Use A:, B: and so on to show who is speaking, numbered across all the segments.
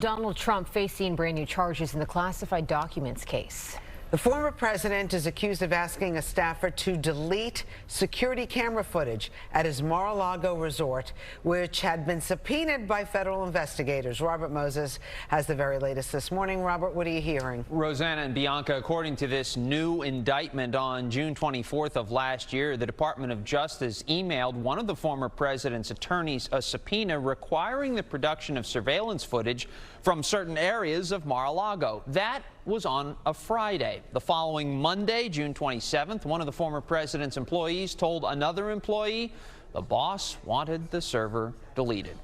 A: Donald Trump facing brand new charges in the classified documents case.
B: The former president is accused of asking a staffer to delete security camera footage at his Mar-a-Lago resort, which had been subpoenaed by federal investigators. Robert Moses has the very latest this morning. Robert, what are you hearing?
C: Rosanna and Bianca, according to this new indictment on June 24th of last year, the Department of Justice emailed one of the former president's attorneys a subpoena requiring the production of surveillance footage from certain areas of Mar-a-Lago. That was on a Friday. The following Monday, June 27th, one of the former president's employees told another employee the boss wanted the server deleted.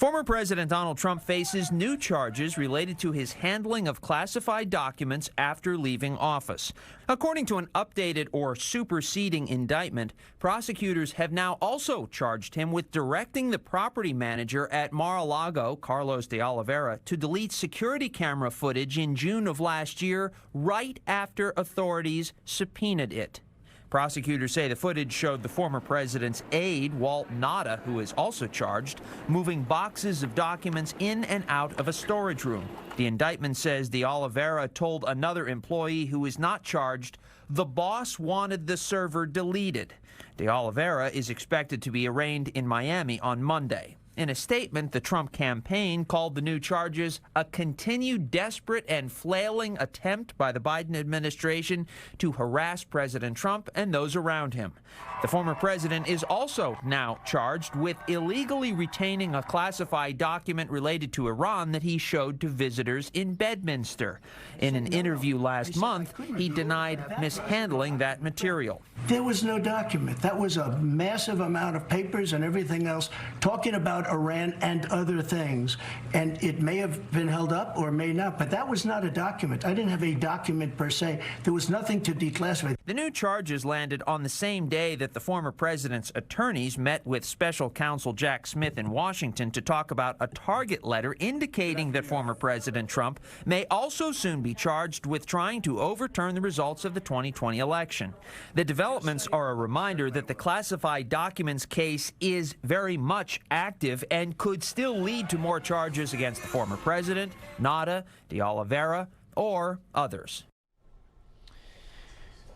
C: Former President Donald Trump faces new charges related to his handling of classified documents after leaving office. According to an updated or superseding indictment, prosecutors have now also charged him with directing the property manager at Mar-a-Lago, Carlos de Oliveira, to delete security camera footage in June of last year, right after authorities subpoenaed it. Prosecutors say the footage showed the former president's aide, Walt Nada, who is also charged, moving boxes of documents in and out of a storage room. The indictment says de Oliveira told another employee who is not charged the boss wanted the server deleted. De Oliveira is expected to be arraigned in Miami on Monday. In a statement, the Trump campaign called the new charges a continued desperate and flailing attempt by the Biden administration to harass President Trump and those around him. The former president is also now charged with illegally retaining a classified document related to Iran that he showed to visitors in Bedminster. In an interview last month, he denied mishandling that material.
D: There was no document. That was a massive amount of papers and everything else talking about Iran and other things. And it may have been held up or may not, but that was not a document. I didn't have a document per se. There was nothing to declassify.
C: The new charges landed on the same day that the former president's attorneys met with special counsel Jack Smith in Washington to talk about a target letter indicating that former President Trump may also soon be charged with trying to overturn the results of the 2020 election. The developments are a reminder that the classified documents case is very much active and could still lead to more charges against the former president, Nada, de Oliveira, or others.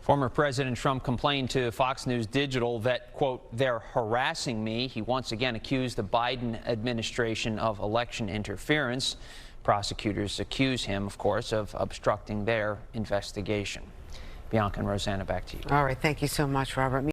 C: Former President Trump complained to Fox News Digital that, quote, they're harassing me. He once again accused the Biden administration of election interference. Prosecutors accuse him, of course, of obstructing their investigation. Bianca and Rosanna, back to you.
B: All right. Thank you so much, Robert.